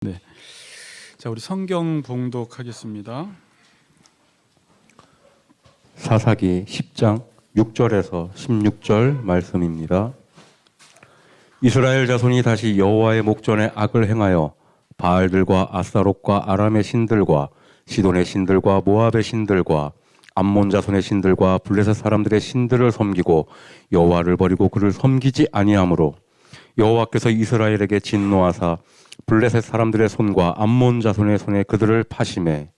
네. 자, 우리 성경 봉독하겠습니다. 사사기 10장 6절에서 16절 말씀입니다. 이스라엘 자손이 다시 여호와의 목전에 악을 행하여 바알들과 아스타롯과 아람의 신들과 시돈의 신들과 모압의 신들과 암몬 자손의 신들과 블레셋 사람들의 신들을 섬기고 여호와를 버리고 그를 섬기지 아니하므로 여호와께서 이스라엘에게 진노하사 블레셋 사람들의 손과 암몬 자손의 손에 그들을 파심해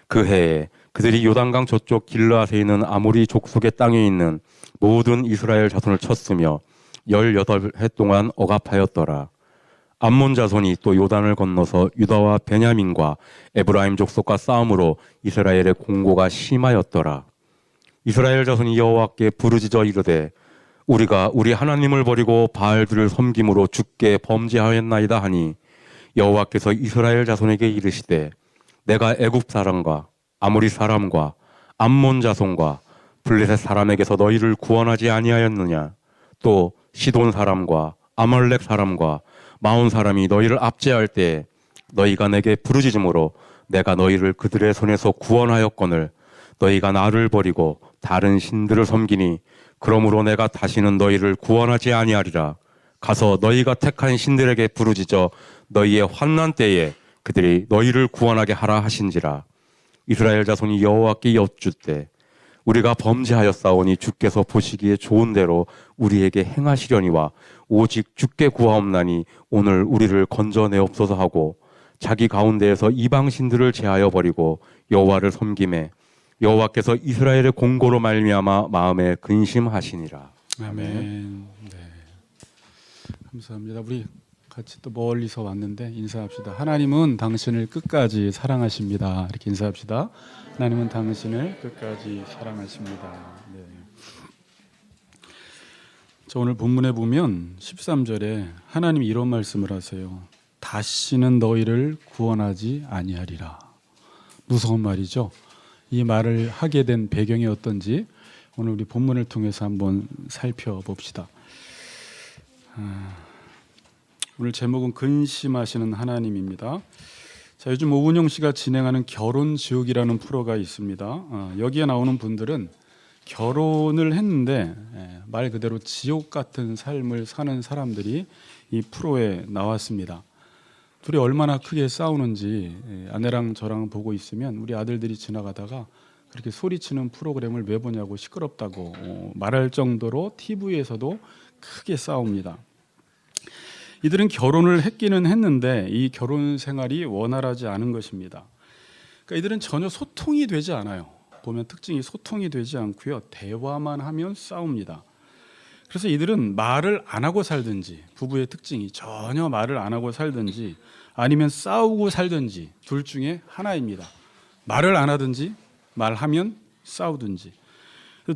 그 해에 그들이 요단강 저쪽 길르앗에 있는 아모리 족속의 땅에 있는 모든 이스라엘 자손을 쳤으며 18해 동안 억압하였더라. 암몬 자손이 또 요단을 건너서 유다와 베냐민과 에브라임 족속과 싸움으로 이스라엘의 공고가 심하였더라. 이스라엘 자손이 여호와께 부르짖어 이르되 우리가 우리 하나님을 버리고 바알들을 섬김으로 주께 범죄하였나이다 하니 여호와께서 이스라엘 자손에게 이르시되 내가 애굽 사람과 아모리 사람과 암몬 자손과 블레셋 사람에게서 너희를 구원하지 아니하였느냐. 또 시돈 사람과 아말렉 사람과 마온 사람이 너희를 압제할 때에 너희가 내게 부르짖음으로 내가 너희를 그들의 손에서 구원하였거늘 너희가 나를 버리고 다른 신들을 섬기니 그러므로 내가 다시는 너희를 구원하지 아니하리라. 가서 너희가 택한 신들에게 부르짖어 너희의 환난 때에 그들이 너희를 구원하게 하라 하신지라. 이스라엘 자손이 여호와께 여쭈되 우리가 범죄하였사오니 주께서 보시기에 좋은 대로 우리에게 행하시려니와 오직 주께 구하옵나니 오늘 우리를 건져내옵소서 하고 자기 가운데에서 이방 신들을 제하여 버리고 여호와를 섬김에 여호와께서 이스라엘의 공고로 말미암아 마음에 근심하시니라. 아멘. 네. 감사합니다. 우리 같이 또 멀리서 왔는데 인사합시다. 하나님은 당신을 끝까지 사랑하십니다. 이렇게 인사합시다. 하나님은 당신을 끝까지 사랑하십니다. 네. 자, 오늘 본문에 보면 13절에 하나님이 이런 말씀을 하세요. 다시는 너희를 구원하지 아니하리라. 무서운 말이죠. 이 말을 하게 된 배경이 어떤지 오늘 우리 본문을 통해서 한번 살펴봅시다. 오늘 제목은 근심하시는 하나님입니다. 자, 요즘 오은영 씨가 진행하는 결혼지옥이라는 프로가 있습니다. 여기에 나오는 분들은 결혼을 했는데 말 그대로 지옥 같은 삶을 사는 사람들이 이 프로에 나왔습니다. 둘이 얼마나 크게 싸우는지 아내랑 저랑 보고 있으면 우리 아들들이 지나가다가 그렇게 소리치는 프로그램을 왜 보냐고 시끄럽다고 말할 정도로 TV에서도 크게 싸웁니다. 이들은 결혼을 했기는 했는데 이 결혼 생활이 원활하지 않은 것입니다. 그러니까 이들은 전혀 소통이 되지 않아요. 보면 특징이 소통이 되지 않고요. 대화만 하면 싸웁니다. 그래서 이들은 말을 안 하고 살든지, 부부의 특징이 전혀 말을 안 하고 살든지 아니면 싸우고 살든지 둘 중에 하나입니다. 말을 안 하든지 말하면 싸우든지.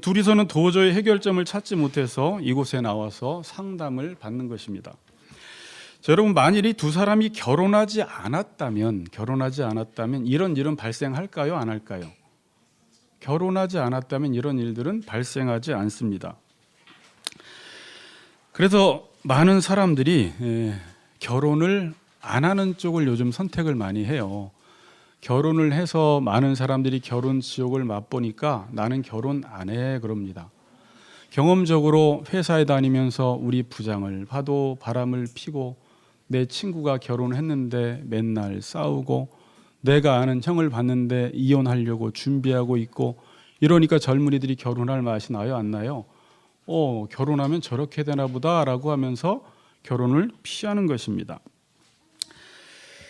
둘이서는 도저히 해결점을 찾지 못해서 이곳에 나와서 상담을 받는 것입니다. 자, 여러분, 만일 이 두 사람이 결혼하지 않았다면 이런 일은 발생할까요? 안 할까요? 결혼하지 않았다면 이런 일들은 발생하지 않습니다. 그래서 많은 사람들이 결혼을 안 하는 쪽을 요즘 선택을 많이 해요. 결혼을 해서 많은 사람들이 결혼 지옥을 맛보니까 나는 결혼 안 해 그럽니다. 경험적으로 회사에 다니면서 우리 부장을 봐도 바람을 피고 내 친구가 결혼했는데 맨날 싸우고 내가 아는 형을 봤는데 이혼하려고 준비하고 있고 이러니까 젊은이들이 결혼할 맛이 나요? 안 나요? 결혼하면 저렇게 되나 보다라고 하면서 결혼을 피하는 것입니다.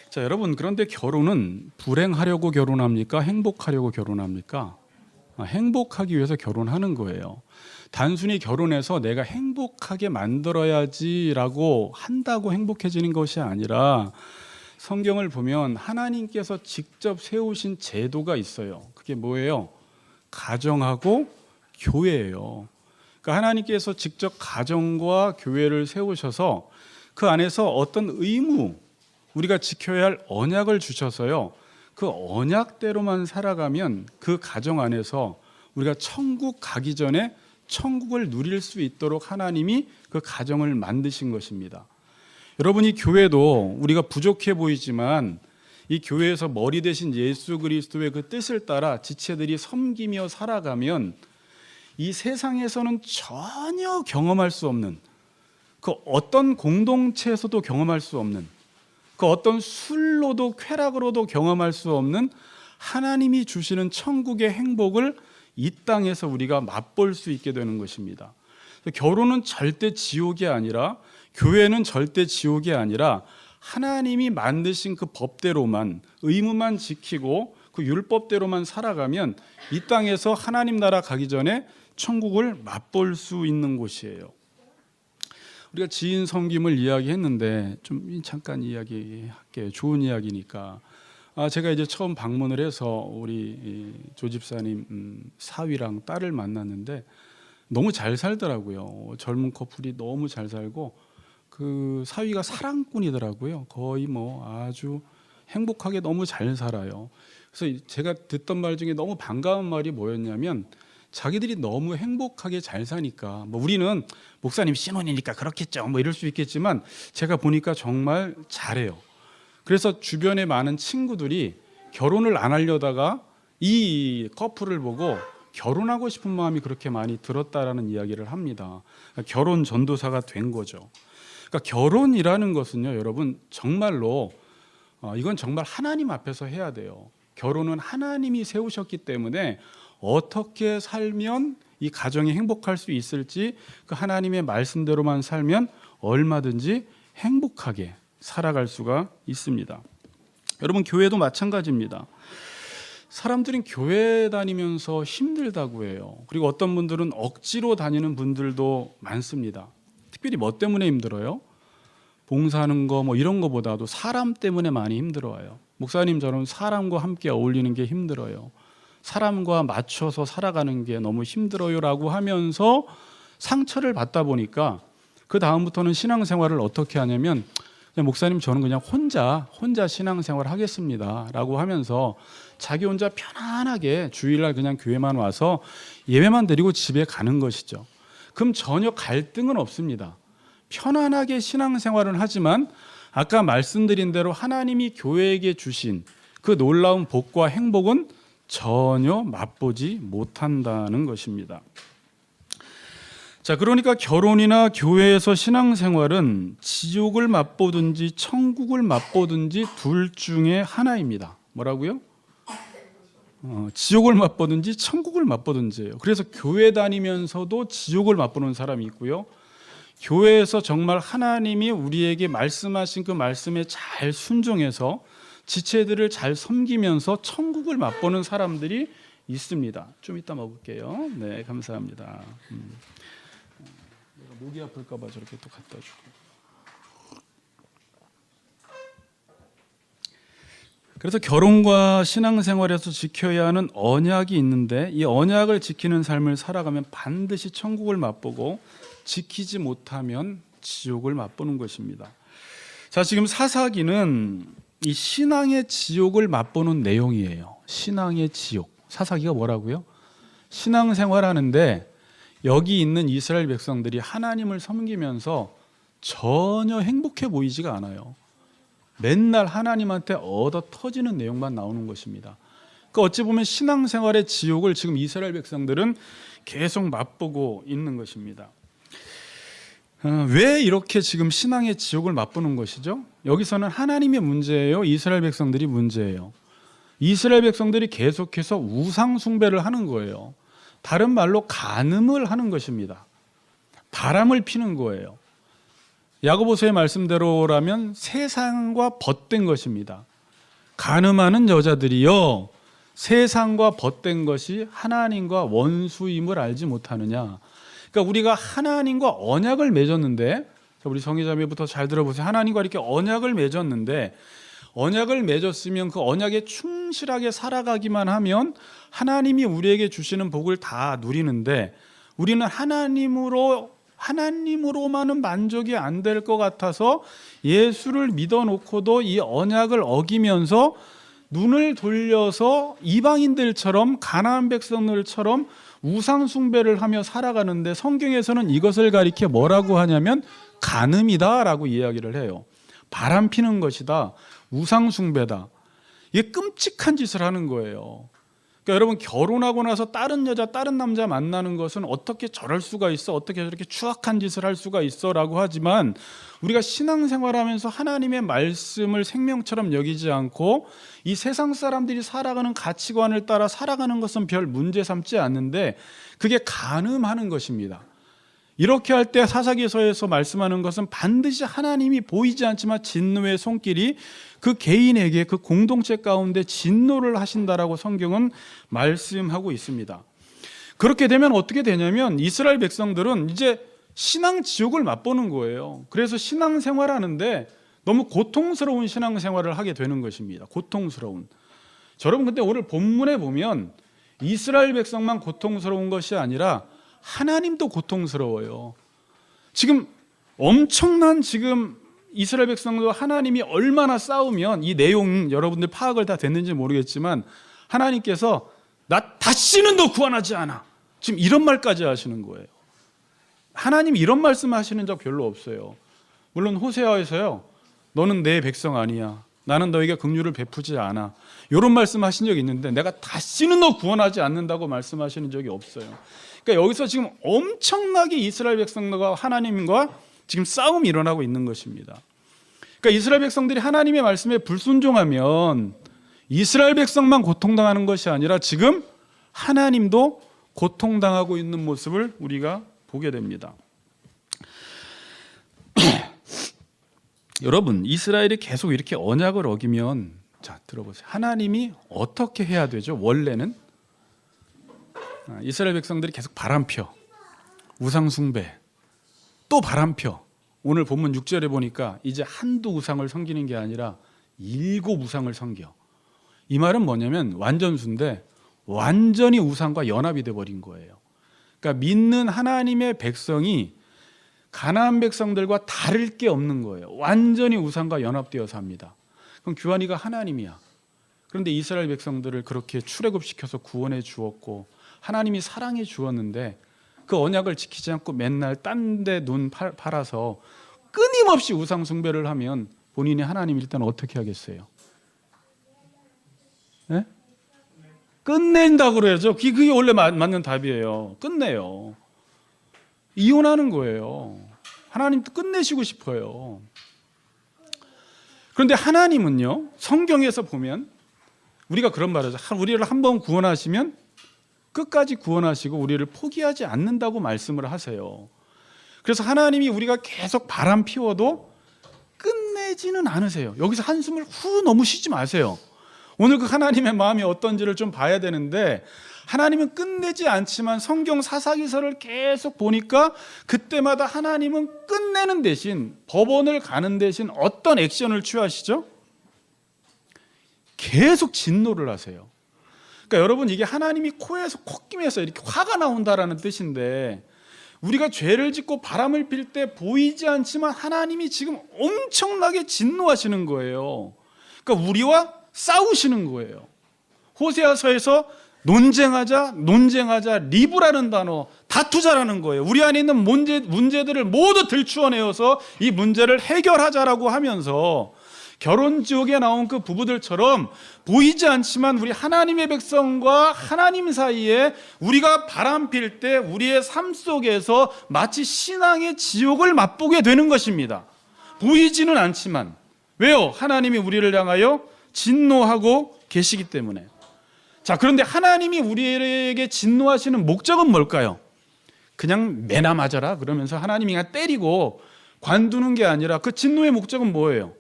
자, 여러분, 그런데 결혼은 불행하려고 결혼합니까? 행복하려고 결혼합니까? 행복하기 위해서 결혼하는 거예요. 단순히 결혼해서 내가 행복하게 만들어야지라고 한다고 행복해지는 것이 아니라 성경을 보면 하나님께서 직접 세우신 제도가 있어요. 그게 뭐예요? 가정하고 교회예요. 그러니까 하나님께서 직접 가정과 교회를 세우셔서 그 안에서 어떤 의무, 우리가 지켜야 할 언약을 주셔서요. 그 언약대로만 살아가면 그 가정 안에서 우리가 천국 가기 전에 천국을 누릴 수 있도록 하나님이 그 가정을 만드신 것입니다. 여러분이 교회도 우리가 부족해 보이지만 이 교회에서 머리 대신 예수 그리스도의 그 뜻을 따라 지체들이 섬기며 살아가면 이 세상에서는 전혀 경험할 수 없는, 그 어떤 공동체에서도 경험할 수 없는, 그 어떤 술로도 쾌락으로도 경험할 수 없는 하나님이 주시는 천국의 행복을 이 땅에서 우리가 맛볼 수 있게 되는 것입니다. 결혼은 절대 지옥이 아니라, 교회는 절대 지옥이 아니라 하나님이 만드신 그 법대로만, 의무만 지키고 그 율법대로만 살아가면 이 땅에서 하나님 나라 가기 전에 천국을 맛볼 수 있는 곳이에요. 우리가 지인 섬김을 이야기했는데 좀 잠깐 이야기할게요. 좋은 이야기니까. 제가 이제 처음 방문을 해서 우리 조 집사님 사위랑 딸을 만났는데 너무 잘 살더라고요. 젊은 커플이 너무 잘 살고 그 사위가 사랑꾼이더라고요. 거의 뭐 아주 행복하게 너무 잘 살아요. 그래서 제가 듣던 말 중에 너무 반가운 말이 뭐였냐면 자기들이 너무 행복하게 잘 사니까, 뭐 우리는 목사님 신혼이니까 그렇겠죠 뭐 이럴 수 있겠지만 제가 보니까 정말 잘해요. 그래서 주변에 많은 친구들이 결혼을 안 하려다가 이 커플을 보고 결혼하고 싶은 마음이 그렇게 많이 들었다라는 이야기를 합니다. 그러니까 결혼 전도사가 된 거죠. 그러니까 결혼이라는 것은요, 여러분 정말로 이건 정말 하나님 앞에서 해야 돼요. 결혼은 하나님이 세우셨기 때문에 어떻게 살면 이 가정이 행복할 수 있을지 그 하나님의 말씀대로만 살면 얼마든지 행복하게 살아갈 수가 있습니다. 여러분 교회도 마찬가지입니다. 사람들은 교회 다니면서 힘들다고 해요. 그리고 어떤 분들은 억지로 다니는 분들도 많습니다. 특별히 뭐 때문에 힘들어요? 봉사하는 거 뭐 이런 거보다도 사람 때문에 많이 힘들어요. 목사님 저는 사람과 함께 어울리는 게 힘들어요. 사람과 맞춰서 살아가는 게 너무 힘들어요라고 하면서 상처를 받다 보니까 그 다음부터는 신앙생활을 어떻게 하냐면 목사님 저는 그냥 혼자 신앙생활 하겠습니다라고 하면서 자기 혼자 편안하게 주일날 그냥 교회만 와서 예배만 드리고 집에 가는 것이죠. 그럼 전혀 갈등은 없습니다. 편안하게 신앙생활은 하지만 아까 말씀드린 대로 하나님이 교회에게 주신 그 놀라운 복과 행복은 전혀 맛보지 못한다는 것입니다. 자, 그러니까 결혼이나 교회에서 신앙생활은 지옥을 맛보든지 천국을 맛보든지 둘 중에 하나입니다. 뭐라고요? 지옥을 맛보든지 천국을 맛보든지예요. 그래서 교회 다니면서도 지옥을 맛보는 사람이 있고요. 교회에서 정말 하나님이 우리에게 말씀하신 그 말씀에 잘 순종해서 지체들을 잘 섬기면서 천국을 맛보는 사람들이 있습니다. 좀 이따 먹을게요. 네, 감사합니다. 목이 아플까 봐 저렇게 또 갖다 주고. 그래서 결혼과 신앙생활에서 지켜야 하는 언약이 있는데 이 언약을 지키는 삶을 살아가면 반드시 천국을 맛보고 지키지 못하면 지옥을 맛보는 것입니다. 자, 지금 사사기는 이 신앙의 지옥을 맛보는 내용이에요. 신앙의 지옥. 사사기가 뭐라고요? 신앙생활하는데 여기 있는 이스라엘 백성들이 하나님을 섬기면서 전혀 행복해 보이지가 않아요. 맨날 하나님한테 얻어 터지는 내용만 나오는 것입니다. 그러니까 어찌 보면 신앙생활의 지옥을 지금 이스라엘 백성들은 계속 맛보고 있는 것입니다. 왜 이렇게 지금 신앙의 지옥을 맛보는 것이죠? 여기서는 하나님의 문제예요? 이스라엘 백성들이 문제예요? 이스라엘 백성들이 계속해서 우상 숭배를 하는 거예요. 다른 말로 간음을 하는 것입니다. 바람을 피는 거예요. 야고보서의 말씀대로라면 세상과 벗된 것입니다. 간음하는 여자들이요, 세상과 벗된 것이 하나님과 원수임을 알지 못하느냐. 그러니까 우리가 하나님과 언약을 맺었는데, 우리 성의자매부터 잘 들어보세요. 하나님과 이렇게 언약을 맺었는데, 언약을 맺었으면 그 언약에 충실하게 살아가기만 하면 하나님이 우리에게 주시는 복을 다 누리는데, 우리는 하나님으로만은 만족이 안 될 것 같아서 예수를 믿어놓고도 이 언약을 어기면서 눈을 돌려서 이방인들처럼, 가나안 백성들처럼 우상 숭배를 하며 살아가는데, 성경에서는 이것을 가리켜 뭐라고 하냐면 간음이다라고 이야기를 해요. 바람 피는 것이다. 우상 숭배다. 이게 끔찍한 짓을 하는 거예요. 그러니까 여러분, 결혼하고 나서 다른 여자, 다른 남자 만나는 것은 어떻게 저럴 수가 있어? 어떻게 저렇게 추악한 짓을 할 수가 있어? 라고 하지만 우리가 신앙생활하면서 하나님의 말씀을 생명처럼 여기지 않고 이 세상 사람들이 살아가는 가치관을 따라 살아가는 것은 별 문제 삼지 않는데 그게 간음하는 것입니다. 이렇게 할 때 사사기서에서 말씀하는 것은 반드시 하나님이 보이지 않지만 진노의 손길이 그 개인에게, 그 공동체 가운데 진노를 하신다라고 성경은 말씀하고 있습니다. 그렇게 되면 어떻게 되냐면 이스라엘 백성들은 이제 신앙 지옥을 맛보는 거예요. 그래서 신앙생활하는데 너무 고통스러운 신앙생활을 하게 되는 것입니다. 고통스러운. 여러분, 근데 오늘 본문에 보면 이스라엘 백성만 고통스러운 것이 아니라 하나님도 고통스러워요. 지금 엄청난 이스라엘 백성도 하나님이 얼마나 싸우면, 이 내용 여러분들 파악을 다 됐는지 모르겠지만 하나님께서 나 다시는 너 구원하지 않아, 지금 이런 말까지 하시는 거예요. 하나님이 이런 말씀 하시는 적 별로 없어요. 물론 호세아에서요, 너는 내 백성 아니야, 나는 너에게 긍휼을 베푸지 않아, 이런 말씀 하신 적이 있는데 내가 다시는 너 구원하지 않는다고 말씀하시는 적이 없어요. 그러니까 여기서 지금 엄청나게 이스라엘 백성과 하나님과 지금 싸움이 일어나고 있는 것입니다. 그러니까 이스라엘 백성들이 하나님의 말씀에 불순종하면 이스라엘 백성만 고통당하는 것이 아니라 지금 하나님도 고통당하고 있는 모습을 우리가 보게 됩니다. 여러분, 이스라엘이 계속 이렇게 언약을 어기면, 자, 들어보세요. 하나님이 어떻게 해야 되죠? 원래는 이스라엘 백성들이 계속 바람펴, 우상숭배, 또 바람펴. 오늘 본문 6절에 보니까 이제 한두 우상을 섬기는 게 아니라 7 우상을 섬겨. 이 말은 뭐냐면 완전수인데 완전히 우상과 연합이 돼버린 거예요. 그러니까 믿는 하나님의 백성이 가나안 백성들과 다를 게 없는 거예요. 완전히 우상과 연합되어 삽니다. 그럼 규환이가 하나님이야. 그런데 이스라엘 백성들을 그렇게 출애굽시켜서 구원해 주었고 하나님이 사랑해 주었는데 그 언약을 지키지 않고 맨날 딴 데 눈 팔아서 끊임없이 우상 숭배를 하면 본인이 하나님 일단 어떻게 하겠어요? 네? 끝낸다 그래야죠. 그게 원래 맞는 답이에요. 끝내요. 이혼하는 거예요. 하나님도 끝내시고 싶어요. 그런데 하나님은요, 성경에서 보면 우리가 그런 말을 하죠. 우리를 한번 구원하시면 끝까지 구원하시고 우리를 포기하지 않는다고 말씀을 하세요. 그래서 하나님이 우리가 계속 바람 피워도 끝내지는 않으세요. 여기서 한숨을 후 너무 쉬지 마세요. 오늘 그 하나님의 마음이 어떤지를 좀 봐야 되는데 하나님은 끝내지 않지만 성경 사사기서를 계속 보니까 그때마다 하나님은 끝내는 대신, 법원을 가는 대신 어떤 액션을 취하시죠? 계속 진노를 하세요. 그러니까 여러분, 이게 하나님이 코에서 콧김에서 이렇게 화가 나온다라는 뜻인데 우리가 죄를 짓고 바람을 필 때 보이지 않지만 하나님이 지금 엄청나게 진노하시는 거예요. 그러니까 우리와 싸우시는 거예요. 호세아서에서 논쟁하자, 리브라는 단어, 다투자라는 거예요. 우리 안에 있는 문제들을 모두 들추어내어서 이 문제를 해결하자라고 하면서 결혼 지옥에 나온 그 부부들처럼 보이지 않지만 우리 하나님의 백성과 하나님 사이에 우리가 바람필 때 우리의 삶 속에서 마치 신앙의 지옥을 맛보게 되는 것입니다. 보이지는 않지만. 왜요? 하나님이 우리를 향하여 진노하고 계시기 때문에. 자, 그런데 하나님이 우리에게 진노하시는 목적은 뭘까요? 그냥 매나 맞아라 그러면서 하나님이 그냥 때리고 관두는 게 아니라 그 진노의 목적은 뭐예요?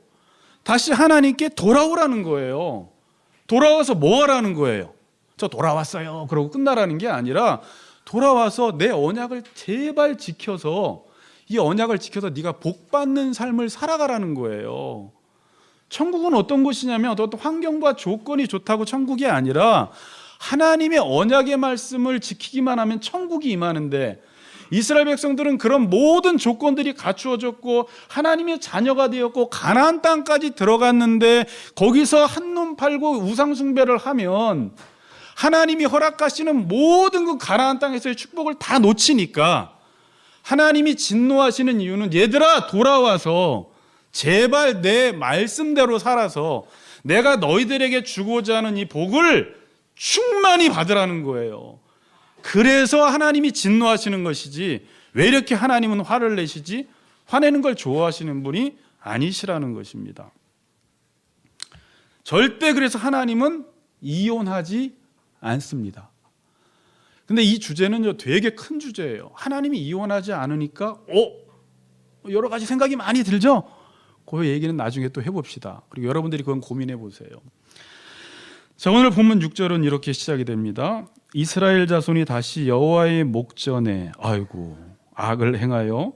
다시 하나님께 돌아오라는 거예요. 돌아와서 뭐 하라는 거예요? 저 돌아왔어요 그러고 끝나라는 게 아니라 돌아와서 내 언약을 제발 지켜서, 이 언약을 지켜서 네가 복받는 삶을 살아가라는 거예요. 천국은 어떤 곳이냐면 어떤 환경과 조건이 좋다고 천국이 아니라 하나님의 언약의 말씀을 지키기만 하면 천국이 임하는데, 이스라엘 백성들은 그런 모든 조건들이 갖추어졌고 하나님의 자녀가 되었고 가나안 땅까지 들어갔는데 거기서 한눈 팔고 우상 숭배를 하면 하나님이 허락하시는 모든 그 가나안 땅에서의 축복을 다 놓치니까 하나님이 진노하시는 이유는 얘들아 돌아와서 제발 내 말씀대로 살아서 내가 너희들에게 주고자 하는 이 복을 충만히 받으라는 거예요. 그래서 하나님이 진노하시는 것이지 왜 이렇게 하나님은 화를 내시지? 화내는 걸 좋아하시는 분이 아니시라는 것입니다. 절대 그래서 하나님은 이혼하지 않습니다. 근데 이 주제는요 되게 큰 주제예요. 하나님이 이혼하지 않으니까 여러 가지 생각이 많이 들죠? 그 얘기는 나중에 또 해봅시다. 그리고 여러분들이 그건 고민해 보세요. 자, 오늘 본문 6절은 이렇게 시작이 됩니다. 이스라엘 자손이 다시 여호와의 목전에 악을 행하여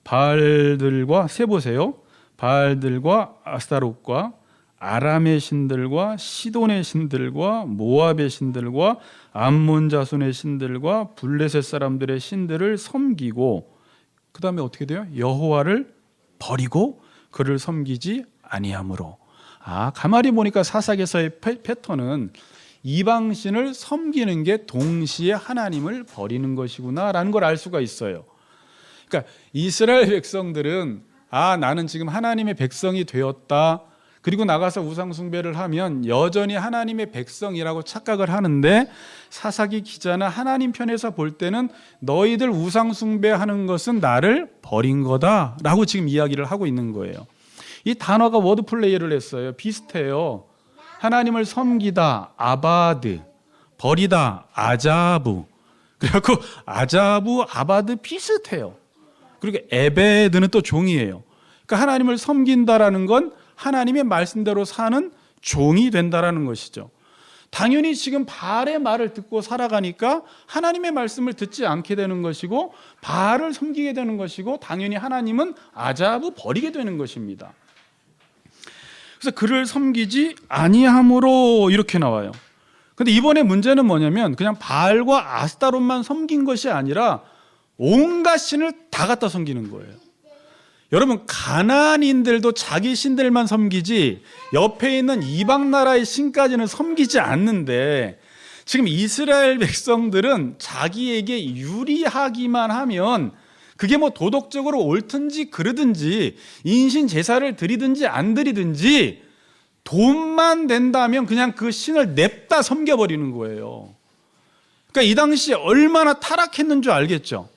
바알들과 세보세요. 바알들과 아스타롯과 아람의 신들과 시돈의 신들과 모압의 신들과 암몬 자손의 신들과 블레셋 사람들의 신들을 섬기고 그 다음에 어떻게 돼요? 여호와를 버리고 그를 섬기지 아니하므로. 가만히 보니까 사사기서의 패턴은 이방신을 섬기는 게 동시에 하나님을 버리는 것이구나라는 걸 알 수가 있어요. 그러니까 이스라엘 백성들은 나는 지금 하나님의 백성이 되었다. 그리고 나가서 우상 숭배를 하면 여전히 하나님의 백성이라고 착각을 하는데 사사기 기자는 하나님 편에서 볼 때는 너희들 우상 숭배하는 것은 나를 버린 거다라고 지금 이야기를 하고 있는 거예요. 이 단어가 워드 플레이를 했어요. 비슷해요. 하나님을 섬기다 아바드, 버리다 아자부. 그래갖고 아자부, 아바드 비슷해요. 그리고 에베드는 또 종이에요. 그러니까 하나님을 섬긴다라는 건 하나님의 말씀대로 사는 종이 된다라는 것이죠. 당연히 지금 바알의 말을 듣고 살아가니까 하나님의 말씀을 듣지 않게 되는 것이고 바알을 섬기게 되는 것이고 당연히 하나님은 아자부 버리게 되는 것입니다. 그래서 그를 섬기지 아니함으로 이렇게 나와요. 근데 이번에 문제는 뭐냐면 그냥 바알과 아스타롯만 섬긴 것이 아니라 온갖 신을 다 갖다 섬기는 거예요. 여러분 가나안인들도 자기 신들만 섬기지 옆에 있는 이방 나라의 신까지는 섬기지 않는데 지금 이스라엘 백성들은 자기에게 유리하기만 하면 그게 뭐 도덕적으로 옳든지 그르든지 인신 제사를 드리든지 안 드리든지 돈만 된다면 그냥 그 신을 냅다 섬겨버리는 거예요. 그러니까 이 당시에 얼마나 타락했는 줄 알겠죠.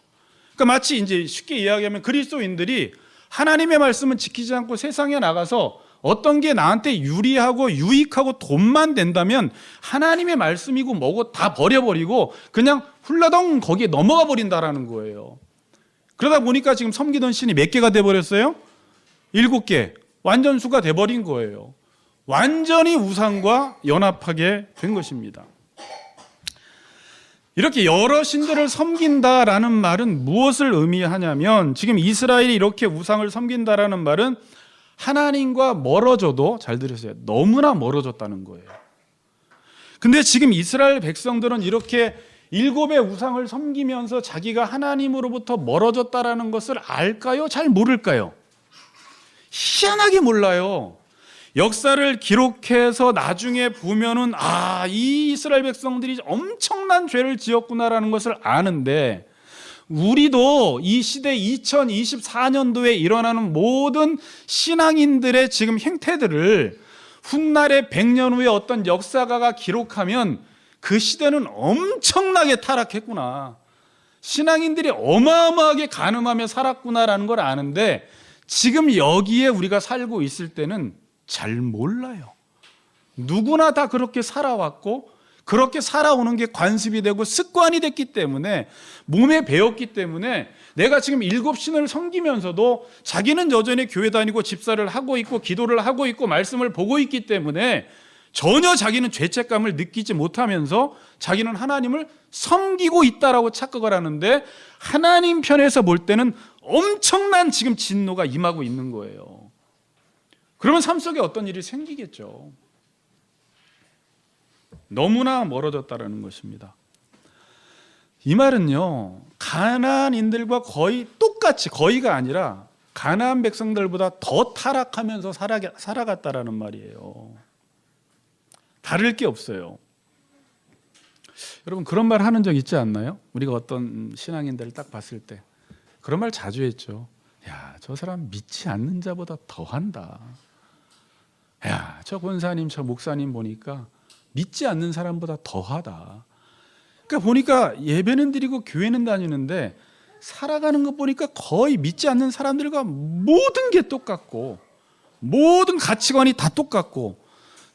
그러니까 마치 이제 쉽게 이야기하면 그리스도인들이 하나님의 말씀은 지키지 않고 세상에 나가서 어떤 게 나한테 유리하고 유익하고 돈만 된다면 하나님의 말씀이고 뭐고 다 버려버리고 그냥 훌라덩 거기에 넘어가 버린다라는 거예요. 그러다 보니까 지금 섬기던 신이 몇 개가 돼버렸어요? 7개. 완전수가 돼버린 거예요. 완전히 우상과 연합하게 된 것입니다. 이렇게 여러 신들을 섬긴다라는 말은 무엇을 의미하냐면 지금 이스라엘이 이렇게 우상을 섬긴다라는 말은 하나님과 멀어져도 잘 들으세요. 너무나 멀어졌다는 거예요. 근데 지금 이스라엘 백성들은 이렇게 7의 우상을 섬기면서 자기가 하나님으로부터 멀어졌다라는 것을 알까요? 잘 모를까요? 희한하게 몰라요. 역사를 기록해서 나중에 보면은 이 이스라엘 백성들이 엄청난 죄를 지었구나라는 것을 아는데 우리도 이 시대 2024년도에 일어나는 모든 신앙인들의 지금 행태들을 훗날에 100년 후에 어떤 역사가가 기록하면 그 시대는 엄청나게 타락했구나. 신앙인들이 어마어마하게 간음하며 살았구나라는 걸 아는데 지금 여기에 우리가 살고 있을 때는 잘 몰라요. 누구나 다 그렇게 살아왔고 그렇게 살아오는 게 관습이 되고 습관이 됐기 때문에 몸에 배웠기 때문에 내가 지금 7신을 섬기면서도 자기는 여전히 교회 다니고 집사를 하고 있고 기도를 하고 있고 말씀을 보고 있기 때문에 전혀 자기는 죄책감을 느끼지 못하면서 자기는 하나님을 섬기고 있다라고 착각을 하는데 하나님 편에서 볼 때는 엄청난 지금 진노가 임하고 있는 거예요. 그러면 삶 속에 어떤 일이 생기겠죠. 너무나 멀어졌다라는 것입니다. 이 말은요, 가나안인들과 거의 똑같이, 거의가 아니라 가나안 백성들보다 더 타락하면서 살아갔다라는 말이에요. 다를 게 없어요. 여러분 그런 말 하는 적 있지 않나요? 우리가 어떤 신앙인들을 딱 봤을 때 그런 말 자주 했죠. 야, 저 사람 믿지 않는 자보다 더한다. 야, 저 권사님, 저 목사님 보니까 믿지 않는 사람보다 더하다. 그러니까 보니까 예배는 드리고 교회는 다니는데 살아가는 것 보니까 거의 믿지 않는 사람들과 모든 게 똑같고 모든 가치관이 다 똑같고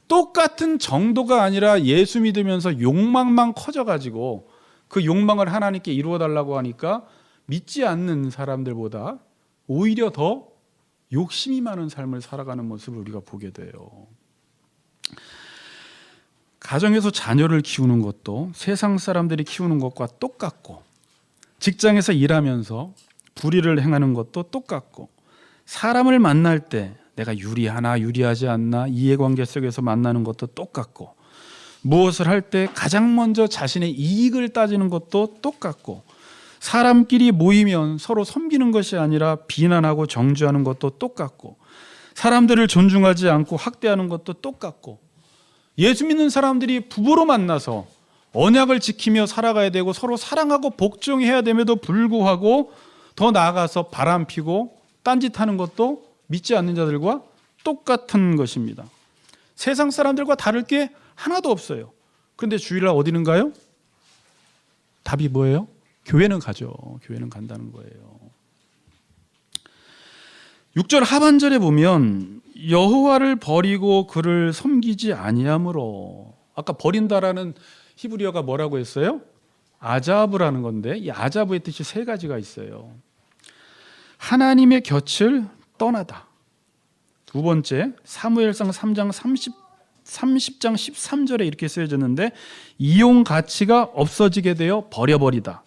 똑같은 정도가 아니라 예수 믿으면서 욕망만 커져가지고 그 욕망을 하나님께 이루어달라고 하니까 믿지 않는 사람들보다 오히려 더 욕심이 많은 삶을 살아가는 모습을 우리가 보게 돼요. 가정에서 자녀를 키우는 것도 세상 사람들이 키우는 것과 똑같고, 직장에서 일하면서 불의를 행하는 것도 똑같고, 사람을 만날 때 내가 유리하나 유리하지 않나 이해관계 속에서 만나는 것도 똑같고, 무엇을 할 때 가장 먼저 자신의 이익을 따지는 것도 똑같고, 사람끼리 모이면 서로 섬기는 것이 아니라 비난하고 정죄하는 것도 똑같고, 사람들을 존중하지 않고 학대하는 것도 똑같고, 예수 믿는 사람들이 부부로 만나서 언약을 지키며 살아가야 되고 서로 사랑하고 복종해야 됨에도 불구하고 더 나아가서 바람피고 딴짓하는 것도 믿지 않는 자들과 똑같은 것입니다. 세상 사람들과 다를 게 하나도 없어요. 그런데 주일날 어디는 가요? 답이 뭐예요? 교회는 가죠. 교회는 간다는 거예요. 6절 하반절에 보면 여호와를 버리고 그를 섬기지 아니함으로, 아까 버린다라는 히브리어가 뭐라고 했어요? 아자브라는 건데, 이 아자브의 뜻이 세 가지가 있어요. 하나님의 곁을 떠나다. 두 번째, 사무엘상 3장 30장 13절에 이렇게 쓰여졌는데, 이용 가치가 없어지게 되어 버려버리다.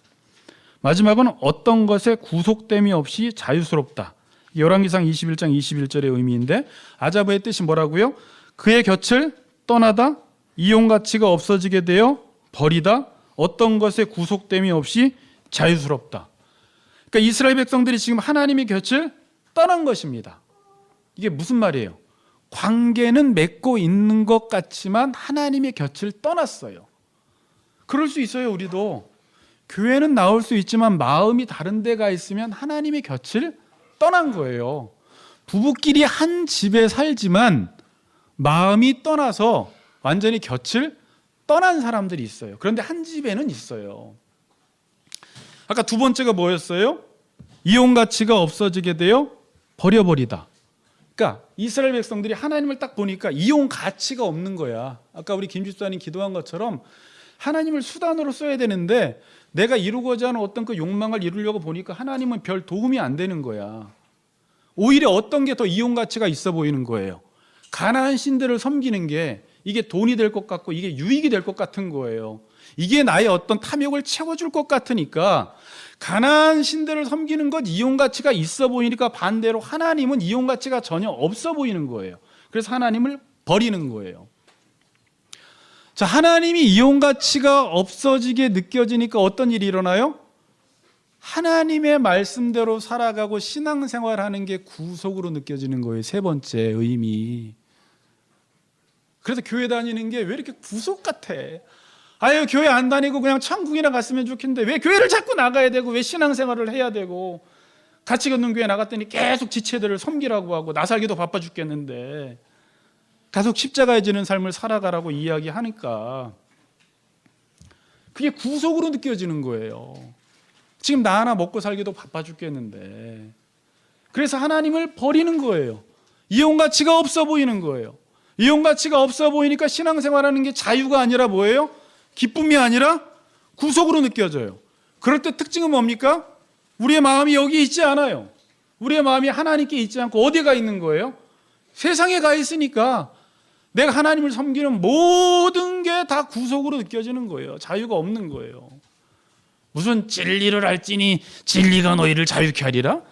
마지막은 어떤 것에 구속됨이 없이 자유스럽다. 열왕기상 21장 21절의 의미인데, 아자브의 뜻이 뭐라고요? 그의 곁을 떠나다, 이용 가치가 없어지게 되어 버리다, 어떤 것에 구속됨이 없이 자유스럽다. 그러니까 이스라엘 백성들이 지금 하나님의 곁을 떠난 것입니다. 이게 무슨 말이에요? 관계는 맺고 있는 것 같지만 하나님의 곁을 떠났어요. 그럴 수 있어요. 우리도 교회는 나올 수 있지만 마음이 다른 데가 있으면 하나님의 곁을 떠난 거예요. 부부끼리 한 집에 살지만 마음이 떠나서 완전히 곁을 떠난 사람들이 있어요. 그런데 한 집에는 있어요. 아까 두 번째가 뭐였어요? 이용 가치가 없어지게 되어 버려버리다. 그러니까 이스라엘 백성들이 하나님을 딱 보니까 이용 가치가 없는 거야. 아까 우리 김 집사님 기도한 것처럼 하나님을 수단으로 써야 되는데 내가 이루고자 하는 어떤 그 욕망을 이루려고 보니까 하나님은 별 도움이 안 되는 거야. 오히려 어떤 게 더 이용 가치가 있어 보이는 거예요. 가나안 신들을 섬기는 게 이게 돈이 될 것 같고 이게 유익이 될 것 같은 거예요. 이게 나의 어떤 탐욕을 채워줄 것 같으니까 가나안 신들을 섬기는 것 이용 가치가 있어 보이니까 반대로 하나님은 이용 가치가 전혀 없어 보이는 거예요. 그래서 하나님을 버리는 거예요. 자, 하나님이 이용 가치가 없어지게 느껴지니까 어떤 일이 일어나요? 하나님의 말씀대로 살아가고 신앙생활하는 게 구속으로 느껴지는 거예요. 세 번째 의미. 그래서 교회 다니는 게 왜 이렇게 구속 같아? 아유, 교회 안 다니고 그냥 천국이나 갔으면 좋겠는데 왜 교회를 자꾸 나가야 되고 왜 신앙생활을 해야 되고, 같이 걷는 교회 나갔더니 계속 지체들을 섬기라고 하고 나 살기도 바빠 죽겠는데 계속 십자가에 지는 삶을 살아가라고 이야기하니까 그게 구속으로 느껴지는 거예요. 지금 나 하나 먹고 살기도 바빠 죽겠는데. 그래서 하나님을 버리는 거예요. 이용 가치가 없어 보이는 거예요. 이용 가치가 없어 보이니까 신앙생활하는 게 자유가 아니라 뭐예요? 기쁨이 아니라 구속으로 느껴져요. 그럴 때 특징은 뭡니까? 우리의 마음이 여기 있지 않아요. 우리의 마음이 하나님께 있지 않고 어디가 있는 거예요? 세상에 가 있으니까 내가 하나님을 섬기는 모든 게 다 구속으로 느껴지는 거예요. 자유가 없는 거예요. 무슨 진리를 알지니 진리가 너희를 자유케 하리라?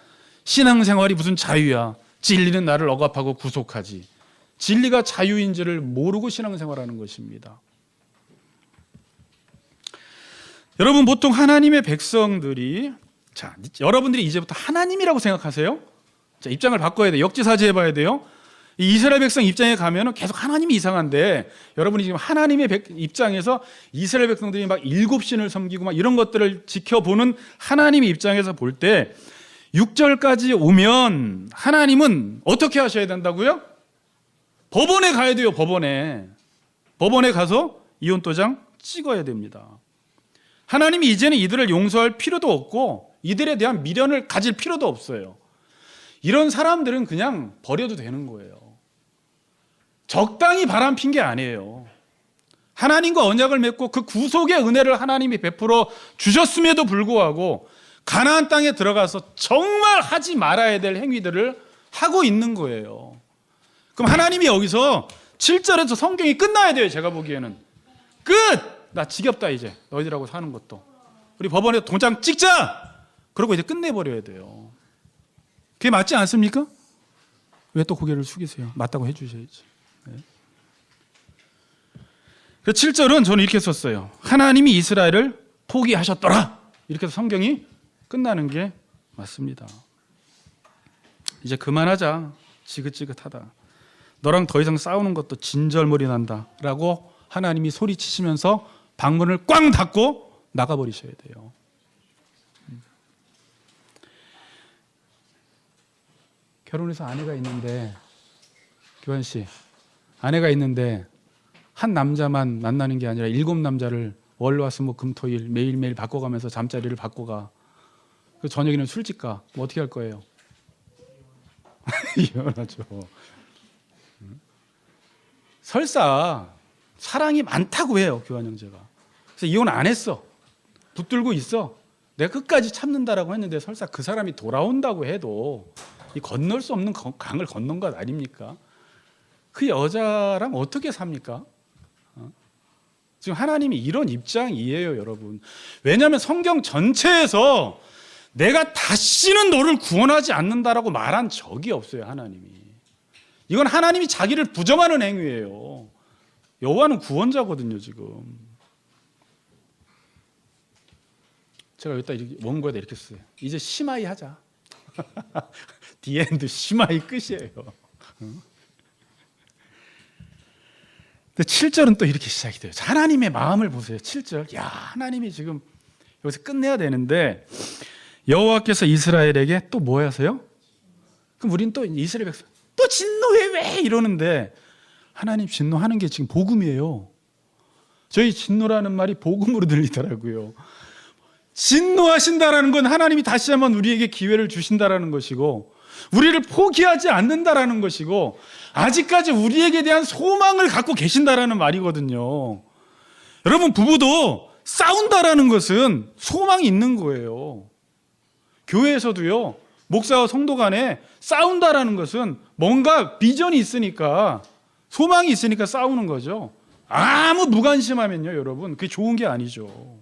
신앙생활이 무슨 자유야? 진리는 나를 억압하고 구속하지. 진리가 자유인지를 모르고 신앙생활하는 것입니다. 여러분, 보통 하나님의 백성들이, 자, 여러분들이 이제부터 하나님이라고 생각하세요? 자, 입장을 바꿔야 돼요. 역지사지해봐야 돼요. 이 이스라엘 백성 입장에 가면은 계속 하나님이 이상한데, 여러분이 지금 하나님의 입장에서 이스라엘 백성들이 막 일곱 신을 섬기고 막 이런 것들을 지켜보는 하나님의 입장에서 볼 때 6절까지 오면 하나님은 어떻게 하셔야 된다고요? 법원에 가야 돼요. 법원에 가서 이혼도장 찍어야 됩니다. 하나님이 이제는 이들을 용서할 필요도 없고 이들에 대한 미련을 가질 필요도 없어요. 이런 사람들은 그냥 버려도 되는 거예요. 적당히 바람핀 게 아니에요. 하나님과 언약을 맺고 그 구속의 은혜를 하나님이 베풀어 주셨음에도 불구하고 가나안 땅에 들어가서 정말 하지 말아야 될 행위들을 하고 있는 거예요. 그럼 하나님이 여기서 7절에서 성경이 끝나야 돼요. 제가 보기에는 끝! 나 지겹다 이제 너희들하고 사는 것도. 우리 법원에 도장 찍자! 그러고 이제 끝내버려야 돼요. 그게 맞지 않습니까? 왜 또 고개를 숙이세요? 맞다고 해주셔야지. 네. 그래서 7절은 저는 이렇게 썼어요. 하나님이 이스라엘을 포기하셨더라. 이렇게 해서 성경이 끝나는 게 맞습니다. 이제 그만하자. 지긋지긋하다. 너랑 더 이상 싸우는 것도 진절머리 난다 라고 하나님이 소리치시면서 방문을 꽝 닫고 나가버리셔야 돼요. 결혼해서 아내가 있는데, 교환 씨, 아내가 있는데 한 남자만 만나는 게 아니라 7남자를 월화수목금토일 매일매일 바꿔가면서 잠자리를 바꿔가. 그 저녁에는 술집 가. 뭐 어떻게 할 거예요? 이혼하죠. 설사 사랑이 많다고 해요, 교환 형제가. 그래서 이혼 안 했어. 붙들고 있어. 내가 끝까지 참는다라고 했는데 설사 그 사람이 돌아온다고 해도 이 건널 수 없는 강을 건넌 것 아닙니까? 그 여자랑 어떻게 삽니까? 지금 하나님이 이런 입장이에요, 여러분. 왜냐하면 성경 전체에서 내가 다시는 너를 구원하지 않는다라고 말한 적이 없어요, 하나님이. 이건 하나님이 자기를 부정하는 행위예요. 여호와는 구원자거든요, 지금. 제가 여기다 이렇게 원고에다 이렇게 써요. 이제 심하이 하자. 디엔드 심하이 끝이에요. 근데 7절은 또 이렇게 시작이 돼요. 하나님의 마음을 보세요. 7절. 야, 하나님이 지금 여기서 끝내야 되는데 여호와께서 이스라엘에게 또 뭐 하세요? 그럼 우리는 또 이스라엘 백성 또 진노해 왜 이러는데 하나님 진노하는 게 지금 복음이에요. 저희 진노라는 말이 복음으로 들리더라고요. 진노하신다라는 건 하나님이 다시 한번 우리에게 기회를 주신다라는 것이고 우리를 포기하지 않는다라는 것이고 아직까지 우리에게 대한 소망을 갖고 계신다라는 말이거든요. 여러분, 부부도 싸운다라는 것은 소망이 있는 거예요. 교회에서도요, 목사와 성도 간에 싸운다라는 것은 뭔가 비전이 있으니까, 소망이 있으니까 싸우는 거죠. 아무 무관심하면요, 여러분, 그게 좋은 게 아니죠.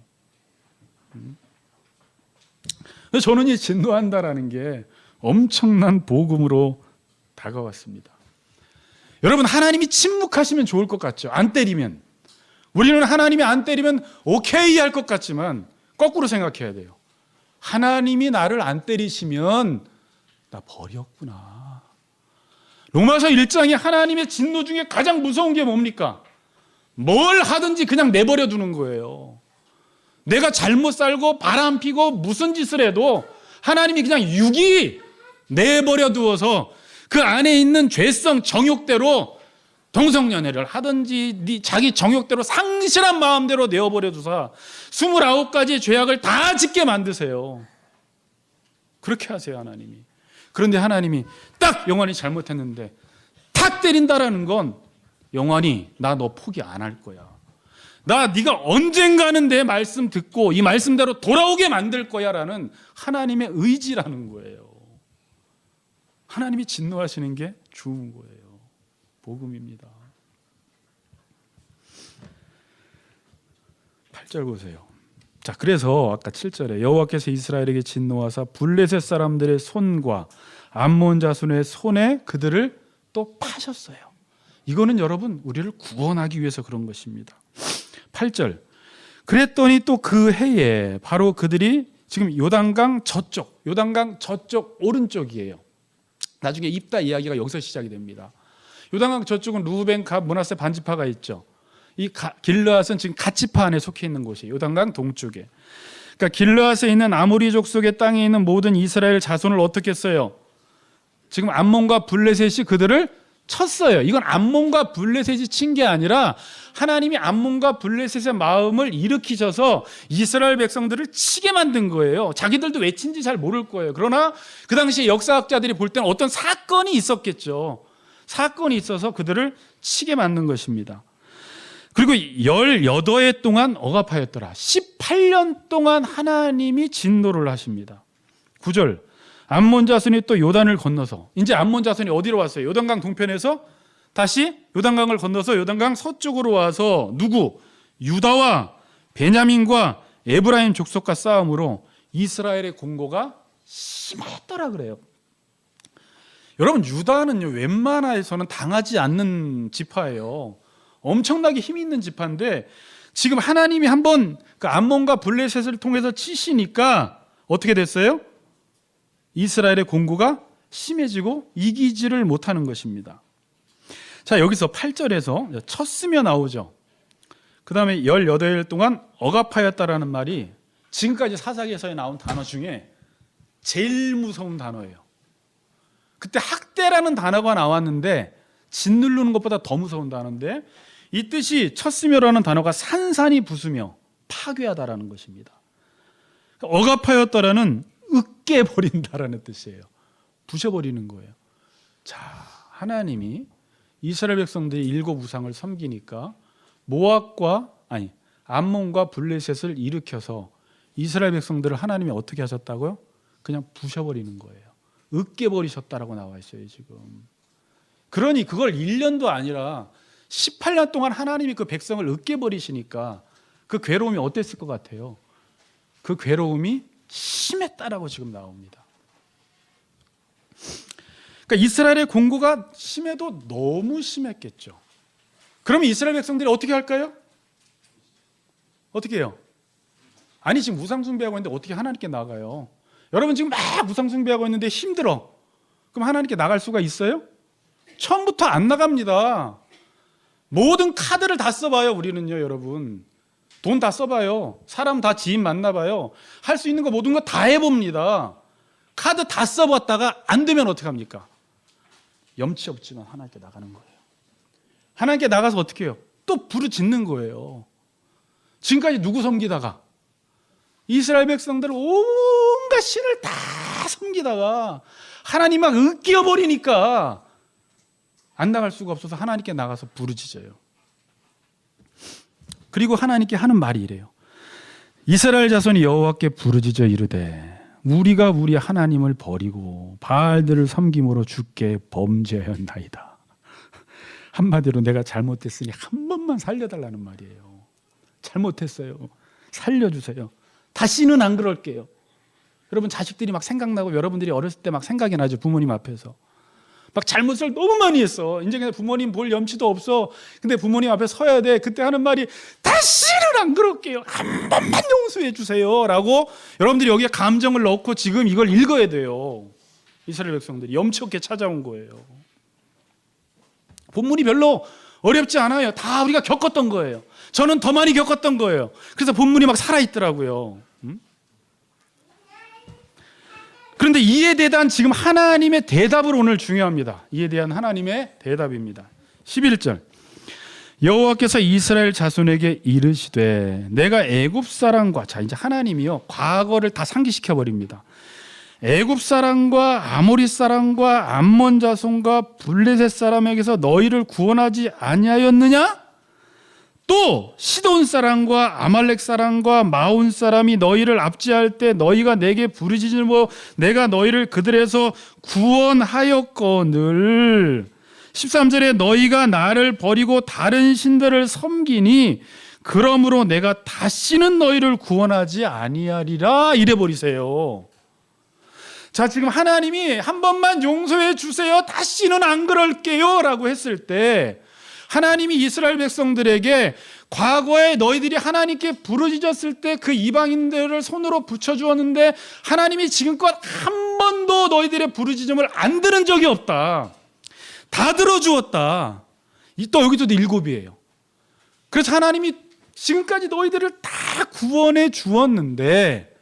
저는 이 진노한다라는 게 엄청난 복음으로 다가왔습니다. 여러분, 하나님이 침묵하시면 좋을 것 같죠. 안 때리면. 우리는 하나님이 안 때리면 오케이 할 것 같지만 거꾸로 생각해야 돼요. 하나님이 나를 안 때리시면 나 버렸구나. 로마서 1장이 하나님의 진노 중에 가장 무서운 게 뭡니까? 뭘 하든지 그냥 내버려 두는 거예요. 내가 잘못 살고 바람 피고 무슨 짓을 해도 하나님이 그냥 유기 내버려 두어서 그 안에 있는 죄성 정욕대로 동성연애를 하든지 자기 정욕대로 상실한 마음대로 내어버려 두사 29가지의 죄악을 다 짓게 만드세요. 그렇게 하세요, 하나님이. 그런데 하나님이 딱 영환이 잘못했는데 탁 때린다라는 건 영환이 나 너 포기 안 할 거야. 네가 언젠가는 내 말씀 듣고 이 말씀대로 돌아오게 만들 거야라는 하나님의 의지라는 거예요. 하나님이 진노하시는 게 좋은 거예요. 복음입니다. 8절 보세요. 자, 그래서 아까 7절에 여호와께서 이스라엘에게 진노하사 블레셋 사람들의 손과 암몬 자손의 손에 그들을 또 파셨어요. 이거는 여러분 우리를 구원하기 위해서 그런 것입니다. 8절. 그랬더니 또 그 해에 바로 그들이 지금 요단강 저쪽 오른쪽이에요. 나중에 입다 이야기가 여기서 시작이 됩니다. 요단강 저쪽은 루벤, 갓, 므낫세 반지파가 있죠. 이 길르앗은 지금 갓 지파 안에 속해 있는 곳이에요. 요단강 동쪽에. 그러니까 길르앗에 있는 아모리 족속의 땅에 있는 모든 이스라엘 자손을 어떻게 했어요? 지금 암몬과 블레셋이 그들을 쳤어요. 이건 암몬과 블레셋이 친 게 아니라 하나님이 암몬과 블레셋의 마음을 일으키셔서 이스라엘 백성들을 치게 만든 거예요. 자기들도 왜 친지 잘 모를 거예요. 그러나 그 당시에 역사학자들이 볼 때는 어떤 사건이 있었겠죠. 사건이 있어서 그들을 치게 만든 것입니다. 그리고 18해 동안 억압하였더라. 18년 동안 하나님이 진노를 하십니다. 9절, 암몬 자손이 또 요단을 건너서, 이제 암몬 자손이 어디로 왔어요? 요단강 동편에서 다시 요단강을 건너서 요단강 서쪽으로 와서 누구? 유다와 베냐민과 에브라임 족속과 싸움으로 이스라엘의 공고가 심했더라 그래요. 여러분, 유다는요 웬만해서는 당하지 않는 지파예요. 엄청나게 힘 있는 지파인데 지금 하나님이 한번 그 암몬과 블레셋을 통해서 치시니까 어떻게 됐어요? 이스라엘의 공고가 심해지고 이기지를 못하는 것입니다. 자, 여기서 8절에서 쳤으며 나오죠. 그 다음에 18일 동안 억압하였다라는 말이 지금까지 사사기에서 나온 단어 중에 제일 무서운 단어예요. 그때 학대라는 단어가 나왔는데 짓누르는 것보다 더 무서운 단어인데, 이 뜻이 쳤으며라는 단어가 산산이 부수며 파괴하다라는 것입니다. 억압하였다라는 으깨버린다라는 뜻이에요. 부셔버리는 거예요. 자, 하나님이 이스라엘 백성들이 일곱 우상을 섬기니까 암몬과 블레셋을 일으켜서 이스라엘 백성들을 하나님이 어떻게 하셨다고요? 그냥 부셔버리는 거예요. 으깨버리셨다라고 나와 있어요 지금. 그러니 그걸 1년도 아니라 18년 동안 하나님이 그 백성을 으깨버리시니까 그 괴로움이 어땠을 것 같아요? 그 괴로움이 심했다라고 지금 나옵니다. 그러니까 이스라엘의 공고가 심해도 너무 심했겠죠. 그러면 이스라엘 백성들이 어떻게 할까요? 어떻게 해요? 아니, 지금 우상 숭배하고 있는데 어떻게 하나님께 나가요? 여러분 지금 막 우상 숭배하고 있는데 힘들어. 그럼 하나님께 나갈 수가 있어요? 처음부터 안 나갑니다. 모든 카드를 다 써봐요. 우리는요, 여러분. 돈 다 써봐요. 사람 다 지인 만나봐요. 할 수 있는 거 모든 거 다 해봅니다. 카드 다 써봤다가 안 되면 어떻게 합니까? 염치 없지만 하나님께 나가는 거예요. 하나님께 나가서 어떻게 해요? 또 부르짖는 거예요. 지금까지 누구 섬기다가? 이스라엘 백성들 온갖 신을 다 섬기다가 하나님 막 으깨어버리니까 안 나갈 수가 없어서 하나님께 나가서 부르짖어요. 그리고 하나님께 하는 말이 이래요. 이스라엘 자손이 여호와께 부르짖어 이르되 우리가 우리 하나님을 버리고 바알들을 섬김으로 주께 범죄하였나이다. 한마디로 내가 잘못했으니 한 번만 살려달라는 말이에요. 잘못했어요. 살려주세요. 다시는 안 그럴게요. 여러분 자식들이 막 생각나고 여러분들이 어렸을 때 막 생각이 나죠. 부모님 앞에서. 막 잘못을 너무 많이 했어. 이제 그냥 부모님 볼 염치도 없어. 근데 부모님 앞에 서야 돼. 그때 하는 말이 다시는 안 그럴게요. 한 번만 용서해 주세요. 라고 여러분들이 여기에 감정을 넣고 지금 이걸 읽어야 돼요. 이스라엘 백성들이 염치 없게 찾아온 거예요. 본문이 별로 어렵지 않아요. 다 우리가 겪었던 거예요. 저는 더 많이 겪었던 거예요. 그래서 본문이 막 살아있더라고요. 그런데 이에 대한 지금 하나님의 대답을 오늘 중요합니다. 이에 대한 하나님의 대답입니다. 11절 여호와께서 이스라엘 자손에게 이르시되 내가 애굽 사람과, 자 이제 하나님이요 과거를 다 상기시켜 버립니다. 애굽 사람과 아모리 사람과 암몬 자손과 블레셋 사람에게서 너희를 구원하지 아니하였느냐? 또 시돈 사람과 아말렉 사람과 마온 사람이 너희를 압제할 때 너희가 내게 부르짖으므로 내가 너희를 그들에서 구원하였거늘 13절에 너희가 나를 버리고 다른 신들을 섬기니 그러므로 내가 다시는 너희를 구원하지 아니하리라 이래 버리세요. 자, 지금 하나님이 한 번만 용서해 주세요. 다시는 안 그럴게요 라고 했을 때 하나님이 이스라엘 백성들에게 과거에 너희들이 하나님께 부르짖었을 때 그 이방인들을 손으로 붙여주었는데 하나님이 지금껏 한 번도 너희들의 부르짖음을 안 들은 적이 없다. 다 들어주었다. 또 여기도 7이에요. 그래서 하나님이 지금까지 너희들을 다 다 구원해 주었는데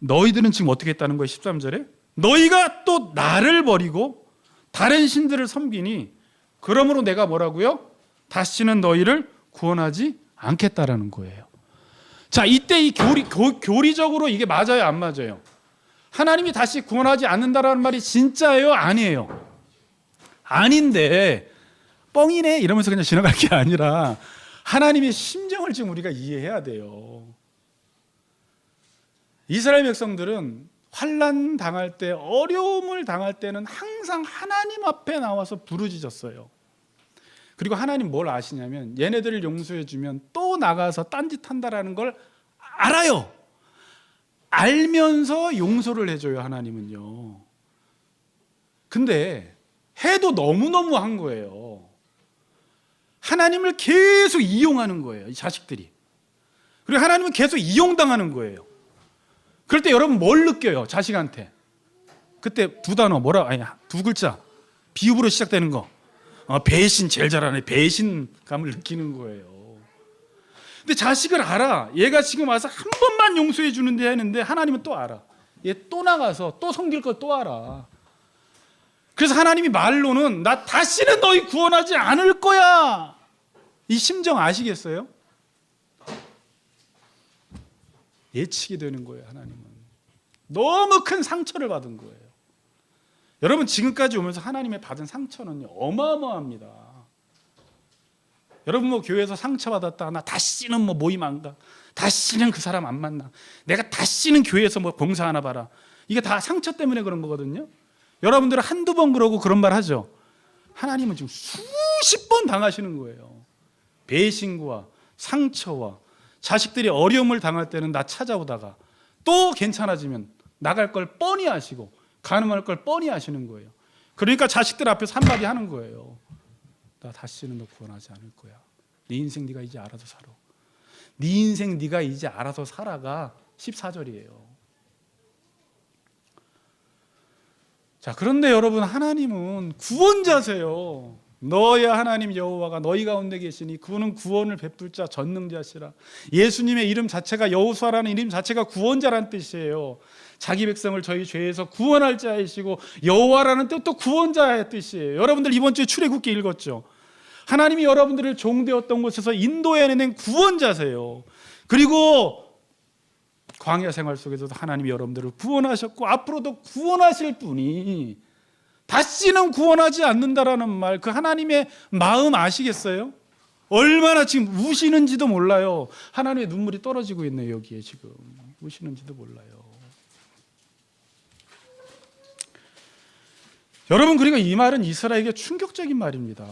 너희들은 지금 어떻게 했다는 거예요? 13절에 너희가 또 나를 버리고 다른 신들을 섬기니 그러므로 내가 뭐라고요? 다시는 너희를 구원하지 않겠다라는 거예요. 자, 이때 이 교리적으로 이게 맞아요, 안 맞아요? 하나님이 다시 구원하지 않는다라는 말이 진짜예요, 아니에요? 아닌데 뻥이네 이러면서 그냥 지나갈 게 아니라 하나님의 심정을 지금 우리가 이해해야 돼요. 이스라엘 백성들은 환난 당할 때, 어려움을 당할 때는 항상 하나님 앞에 나와서 부르짖었어요. 그리고 하나님 뭘 아시냐면 얘네들을 용서해 주면 또 나가서 딴짓한다라는 걸 알아요. 알면서 용서를 해줘요, 하나님은요. 근데 해도 너무너무 한 거예요. 하나님을 계속 이용하는 거예요, 이 자식들이. 그리고 하나님은 계속 이용당하는 거예요. 그럴 때 여러분 뭘 느껴요, 자식한테? 그때 두 단어, 두 글자, 비읍으로 시작되는 거. 배신 제일 잘하네. 배신감을 느끼는 거예요. 근데 자식을 알아. 얘가 지금 와서 한 번만 용서해 주는데 했는데 하나님은 또 알아. 얘 또 나가서 또 섬길 걸 또 알아. 그래서 하나님이 말로는 나 다시는 너희 구원하지 않을 거야. 이 심정 아시겠어요? 예측이 되는 거예요, 하나님은. 너무 큰 상처를 받은 거예요. 여러분 지금까지 오면서 하나님의 받은 상처는 어마어마합니다. 여러분 뭐 교회에서 상처받았다, 나 다시는 뭐 모임 안 가, 다시는 그 사람 안 만나, 내가 다시는 교회에서 뭐 봉사 하나 봐라, 이게 다 상처 때문에 그런 거거든요. 여러분들은 한두 번 그러고 그런 말 하죠. 하나님은 지금 수십 번 당하시는 거예요. 배신과 상처와 자식들이 어려움을 당할 때는 나 찾아오다가 또 괜찮아지면 나갈 걸 뻔히 아시고 가늠할 걸 뻔히 아시는 거예요. 그러니까 자식들 앞에서 한마디 하는 거예요. 나 다시는 너 구원하지 않을 거야. 네 인생 네가 이제 알아서 살아. 네 인생 네가 이제 알아서 살아가 14절이에요. 자, 그런데 여러분 하나님은 구원자세요. 너의 하나님 여호와가 너희 가운데 계시니 그분은 구원을 베풀 자 전능자시라. 예수님의 이름 자체가 여호수아라는 이름 자체가 구원자라는 뜻이에요. 자기 백성을 저희 죄에서 구원할 자이시고 여호와라는 뜻도 구원자의 뜻이에요. 여러분들 이번 주에 출애굽기 읽었죠. 하나님이 여러분들을 종되었던 곳에서 인도해낸 구원자세요. 그리고 광야 생활 속에서도 하나님이 여러분들을 구원하셨고 앞으로도 구원하실 분이 다시는 구원하지 않는다라는 말, 그 하나님의 마음 아시겠어요? 얼마나 지금 우시는지도 몰라요. 하나님의 눈물이 떨어지고 있네요, 여기에 지금. 우시는지도 몰라요. 여러분, 그리고 이 말은 이스라엘에게 충격적인 말입니다.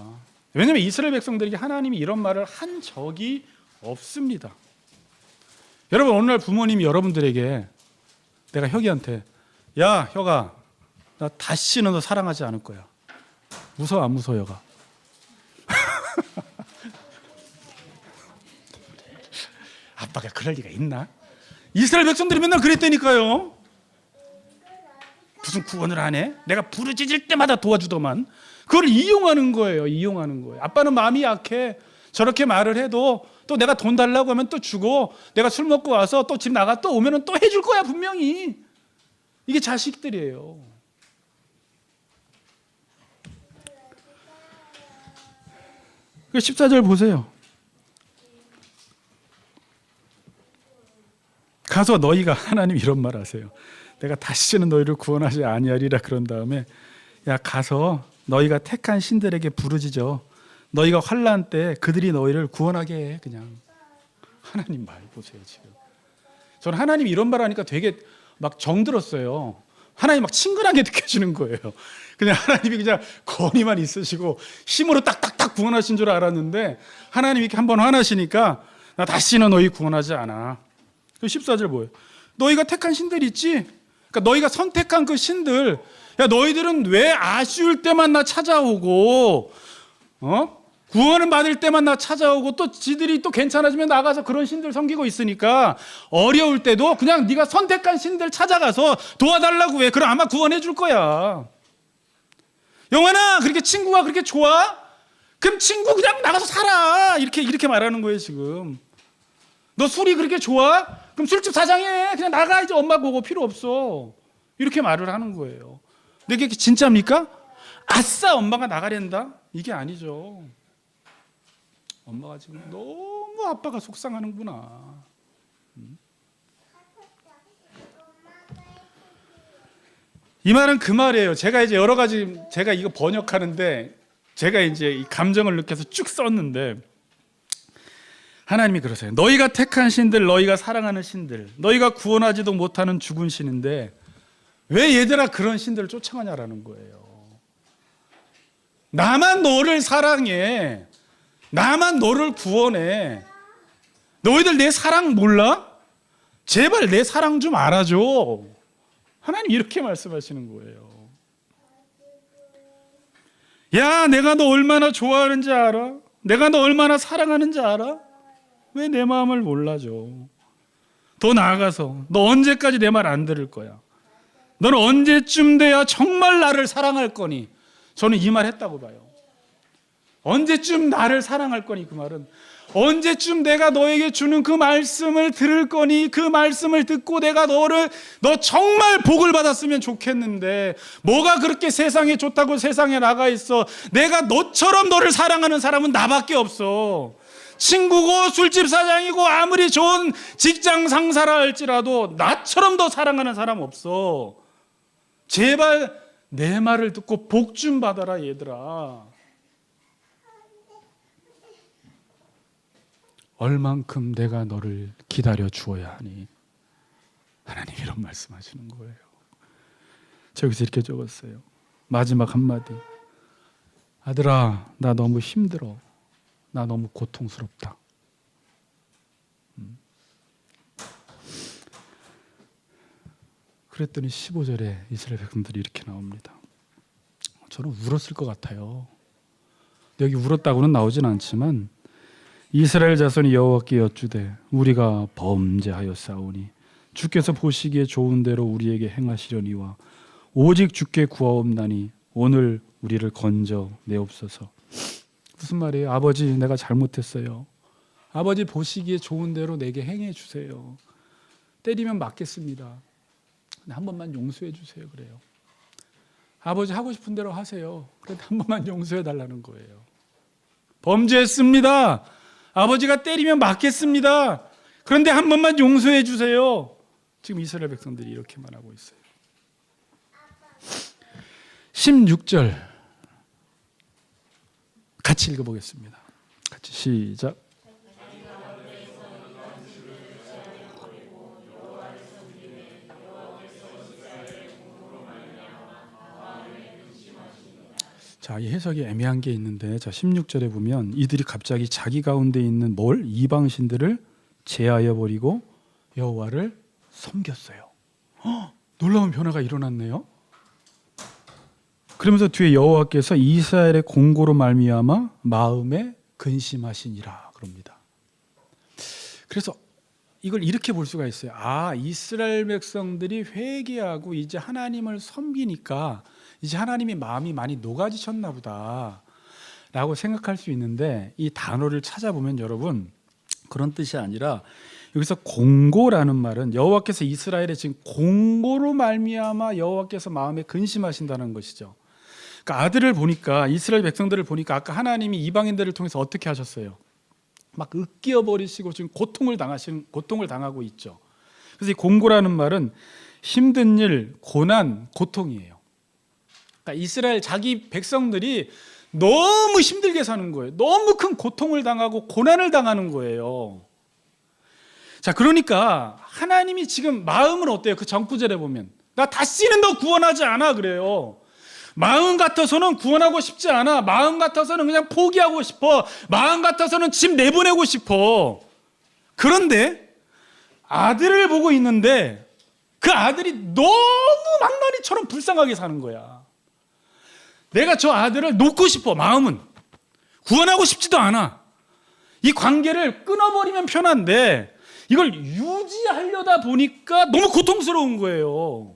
왜냐하면 이스라엘 백성들에게 하나님이 이런 말을 한 적이 없습니다. 여러분, 어느 날 부모님이 여러분들에게, 내가 혁이한테, 야 혁아, 나 다시는 너 사랑하지 않을 거야. 무서워 안 무서워 혁아? 아빠가 그럴 리가 있나? 이스라엘 백성들이 맨날 그랬다니까요. 무슨 구원을 안 해? 내가 부르짖을 때마다 도와주더만. 그걸 이용하는 거예요. 이용하는 거예요. 아빠는 마음이 약해. 저렇게 말을 해도 또 내가 돈 달라고 하면 또 주고, 내가 술 먹고 와서 또 집 나가 또 오면은 또 해줄 거야 분명히. 이게 자식들이에요. 14절 보세요. 가서 너희가, 하나님 이런 말 하세요. 내가 다시는 너희를 구원하지 아니하리라. 그런 다음에 야 가서 너희가 택한 신들에게 부르짖어. 너희가 환난 때 그들이 너희를 구원하게 해. 그냥 하나님 말 보세요. 지금 저는 하나님이 이런 말 하니까 되게 막 정들었어요. 하나님 막 친근하게 느껴지는 거예요. 그냥 하나님이 그냥 권위만 있으시고 힘으로 딱딱딱 구원하신 줄 알았는데 하나님이 이렇게 한번 화나시니까 나 다시는 너희 구원하지 않아. 14절 뭐예요? 너희가 택한 신들 있지? 그러니까 너희가 선택한 그 신들, 야 너희들은 왜 아쉬울 때만 나 찾아오고 구원을 받을 때만 나 찾아오고 또 지들이 또 괜찮아지면 나가서 그런 신들 섬기고 있으니까 어려울 때도 그냥 네가 선택한 신들 찾아가서 도와달라고 해. 그럼 아마 구원해 줄 거야. 영환아, 그렇게 친구가 그렇게 좋아? 그럼 친구 그냥 나가서 살아. 이렇게 말하는 거예요 지금. 너 술이 그렇게 좋아? 그럼 술집 사장해. 그냥 나가. 이제 엄마 보고 필요 없어. 이렇게 말을 하는 거예요. 근데 이게 진짜입니까? 아싸, 엄마가 나가랜다? 이게 아니죠. 엄마가 지금 너무 아빠가 속상하는구나. 이 말은 그 말이에요. 제가 이제 여러 가지 제가 이거 번역하는데 제가 이제 이 감정을 느껴서 쭉 썼는데, 하나님이 그러세요. 너희가 택한 신들, 너희가 사랑하는 신들, 너희가 구원하지도 못하는 죽은 신인데 왜 얘들아 그런 신들을 쫓아가냐라는 거예요. 나만 너를 사랑해. 나만 너를 구원해. 너희들 내 사랑 몰라? 제발 내 사랑 좀 알아줘. 하나님 이렇게 말씀하시는 거예요. 야, 내가 너 얼마나 좋아하는지 알아? 내가 너 얼마나 사랑하는지 알아? 왜 내 마음을 몰라줘? 더 나아가서 너 언제까지 내 말 안 들을 거야? 너는 언제쯤 돼야 정말 나를 사랑할 거니? 저는 이 말 했다고 봐요. 언제쯤 나를 사랑할 거니? 그 말은 언제쯤 내가 너에게 주는 그 말씀을 들을 거니? 그 말씀을 듣고 내가 너 정말 복을 받았으면 좋겠는데 뭐가 그렇게 세상에 좋다고 세상에 나가 있어? 내가 너처럼 너를 사랑하는 사람은 나밖에 없어. 친구고 술집 사장이고 아무리 좋은 직장 상사라 할지라도 나처럼 더 사랑하는 사람 없어. 제발 내 말을 듣고 복 좀 받아라 얘들아. 얼만큼 내가 너를 기다려 주어야 하니? 하나님 이런 말씀하시는 거예요. 저 여기서 이렇게 적었어요. 마지막 한마디. 아들아, 나 너무 힘들어. 나 너무 고통스럽다. 그랬더니 15절에 이스라엘 백성들이 이렇게 나옵니다. 저는 울었을 것 같아요. 여기 울었다고는 나오진 않지만 이스라엘 자손이 여호와께 여쭈되 우리가 범죄하였사오니 주께서 보시기에 좋은 대로 우리에게 행하시려니와 오직 주께 구하옵나니 오늘 우리를 건져 내옵소서. 무슨 말이에요? 아버지, 내가 잘못했어요. 아버지 보시기에 좋은 대로 내게 행해 주세요. 때리면 맞겠습니다. 한 번만 용서해 주세요. 그래요. 아버지 하고 싶은 대로 하세요. 그런데 한 번만 용서해 달라는 거예요. 범죄했습니다. 아버지가 때리면 맞겠습니다. 그런데 한 번만 용서해 주세요. 지금 이스라엘 백성들이 이렇게만 하고 있어요. 16절 같이 읽어보겠습니다. 같이 시작. 자, 이 해석이 애매한 게 있는데, 자 16절에 보면 이들이 갑자기 자기 가운데 있는 이방신들을 제하여 버리고 여호와를 섬겼어요. 놀라운 변화가 일어났네요. 그러면서 뒤에 여호와께서 이스라엘의 공고로 말미암아 마음에 근심하시니라 그럽니다. 그래서 이걸 이렇게 볼 수가 있어요. 아, 이스라엘 백성들이 회개하고 이제 하나님을 섬기니까 이제 하나님의 마음이 많이 녹아지셨나 보다 라고 생각할 수 있는데, 이 단어를 찾아보면 여러분 그런 뜻이 아니라 여기서 공고라는 말은 여호와께서 이스라엘의 지금 공고로 말미암아 여호와께서 마음에 근심하신다는 것이죠. 그러니까 아들을 보니까, 이스라엘 백성들을 보니까 아까 하나님이 이방인들을 통해서 어떻게 하셨어요? 막 으깨어 버리시고 지금 고통을 당하고 있죠. 그래서 이 공고라는 말은 힘든 일, 고난, 고통이에요. 그러니까 이스라엘 자기 백성들이 너무 힘들게 사는 거예요. 너무 큰 고통을 당하고 고난을 당하는 거예요. 자, 그러니까 하나님이 지금 마음은 어때요? 그 전구절에 보면 나 다시는 너 구원하지 않아 그래요. 마음 같아서는 구원하고 싶지 않아. 마음 같아서는 그냥 포기하고 싶어. 마음 같아서는 집 내보내고 싶어. 그런데 아들을 보고 있는데 그 아들이 너무 망나니처럼 불쌍하게 사는 거야. 내가 저 아들을 놓고 싶어. 마음은 구원하고 싶지도 않아. 이 관계를 끊어버리면 편한데 이걸 유지하려다 보니까 너무 고통스러운 거예요.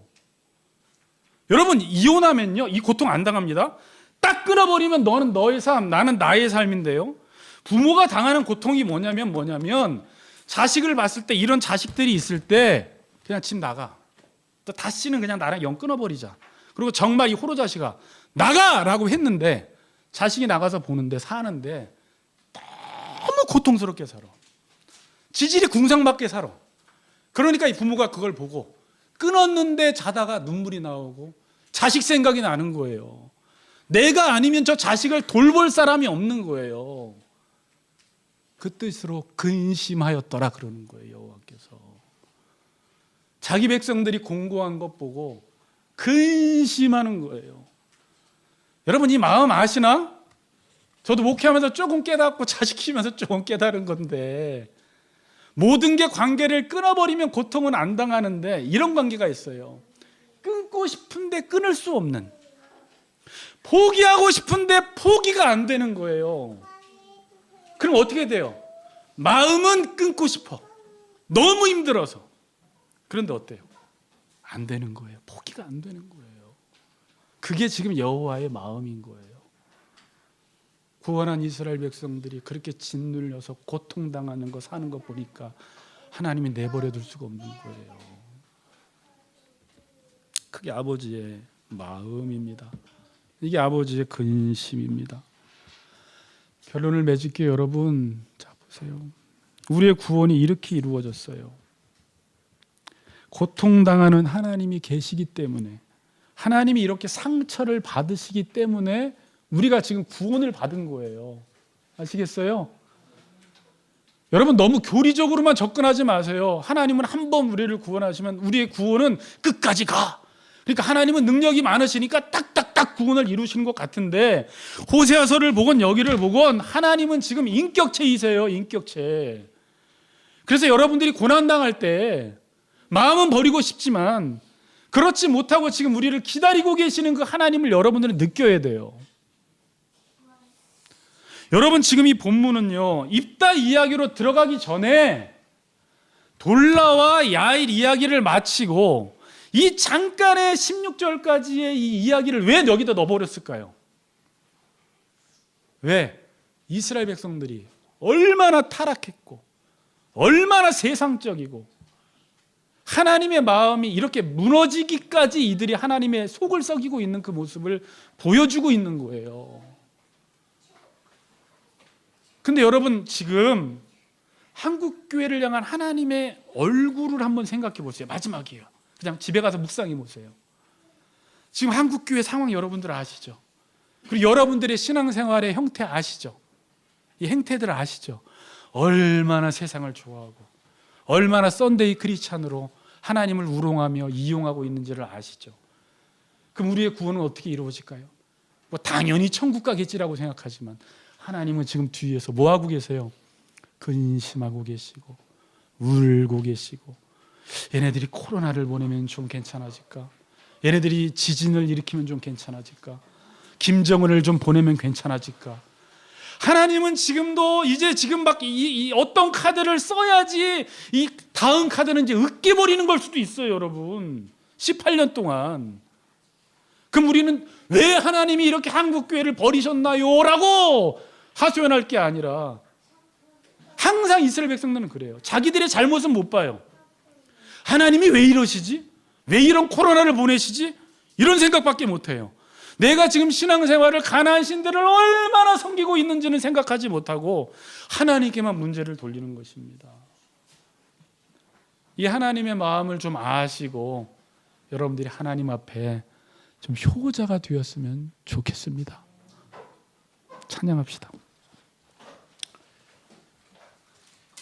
여러분, 이혼하면요 이 고통 안 당합니다. 딱 끊어버리면 너는 너의 삶, 나는 나의 삶인데요, 부모가 당하는 고통이 뭐냐면 자식을 봤을 때 이런 자식들이 있을 때 그냥 집 나가. 또 다시는 그냥 나랑 연 끊어버리자. 그리고 정말 이 호로 자식아 나가라고 했는데 자식이 나가서 보는데 사는데 너무 고통스럽게 살아. 지질이 궁상맞게 살아. 그러니까 이 부모가 그걸 보고 끊었는데 자다가 눈물이 나오고 자식 생각이 나는 거예요. 내가 아니면 저 자식을 돌볼 사람이 없는 거예요. 그 뜻으로 근심하였더라 그러는 거예요. 여호와께서 자기 백성들이 공고한 것 보고 근심하는 거예요. 여러분 이 마음 아시나? 저도 목회하면서 조금 깨닫고 자식 키우면서 조금 깨달은 건데 모든 게 관계를 끊어버리면 고통은 안 당하는데 이런 관계가 있어요. 끊고 싶은데 끊을 수 없는, 포기하고 싶은데 포기가 안 되는 거예요. 그럼 어떻게 돼요? 마음은 끊고 싶어. 너무 힘들어서. 그런데 어때요? 안 되는 거예요. 포기가 안 되는 거예요. 그게 지금 여호와의 마음인 거예요. 구원한 이스라엘 백성들이 그렇게 짓눌려서 고통당하는 거 사는 거 보니까 하나님이 내버려 둘 수가 없는 거예요. 그게 아버지의 마음입니다. 이게 아버지의 근심입니다. 결론을 맺을게요. 여러분, 자 보세요. 우리의 구원이 이렇게 이루어졌어요. 고통당하는 하나님이 계시기 때문에, 하나님이 이렇게 상처를 받으시기 때문에 우리가 지금 구원을 받은 거예요. 아시겠어요? 여러분 너무 교리적으로만 접근하지 마세요. 하나님은 한 번 우리를 구원하시면 우리의 구원은 끝까지 가. 그러니까 하나님은 능력이 많으시니까 딱딱딱 구원을 이루시는 것 같은데 호세아서를 보건 여기를 보건 하나님은 지금 인격체이세요. 인격체. 그래서 여러분들이 고난당할 때 마음은 버리고 싶지만 그렇지 못하고 지금 우리를 기다리고 계시는 그 하나님을 여러분들은 느껴야 돼요. 여러분 지금 이 본문은요 입다 이야기로 들어가기 전에 돌라와 야일 이야기를 마치고 이 잠깐의 16절까지의 이 이야기를 왜 여기다 넣어버렸을까요? 왜? 이스라엘 백성들이 얼마나 타락했고 얼마나 세상적이고 하나님의 마음이 이렇게 무너지기까지 이들이 하나님의 속을 썩이고 있는 그 모습을 보여주고 있는 거예요. 근데 여러분 지금 한국교회를 향한 하나님의 얼굴을 한번 생각해 보세요. 마지막이에요. 그냥 집에 가서 묵상해 보세요. 지금 한국교회 상황 여러분들 아시죠? 그리고 여러분들의 신앙생활의 형태 아시죠? 이 행태들 아시죠? 얼마나 세상을 좋아하고 얼마나 썬데이 크리스찬으로 하나님을 우롱하며 이용하고 있는지를 아시죠? 그럼 우리의 구원은 어떻게 이루어질까요? 뭐 당연히 천국 가겠지라고 생각하지만 하나님은 지금 뒤에서 뭐 하고 계세요? 근심하고 계시고 울고 계시고 얘네들이 코로나를 보내면 좀 괜찮아질까? 얘네들이 지진을 일으키면 좀 괜찮아질까? 김정은을 좀 보내면 괜찮아질까? 하나님은 지금도 이제 지금 막 이 어떤 카드를 써야지 이 다음 카드는 이제 으깨버리는 걸 수도 있어요, 여러분. 18년 동안. 그럼 우리는 왜 하나님이 이렇게 한국교회를 버리셨나요? 라고 하소연할 게 아니라 항상 이스라엘 백성들은 그래요. 자기들의 잘못은 못 봐요. 하나님이 왜 이러시지? 왜 이런 코로나를 보내시지? 이런 생각밖에 못 해요. 내가 지금 신앙생활을 가나안 신들을 얼마나 섬기고 있는지는 생각하지 못하고 하나님께만 문제를 돌리는 것입니다. 이 하나님의 마음을 좀 아시고 여러분들이 하나님 앞에 좀 효자가 되었으면 좋겠습니다. 찬양합시다.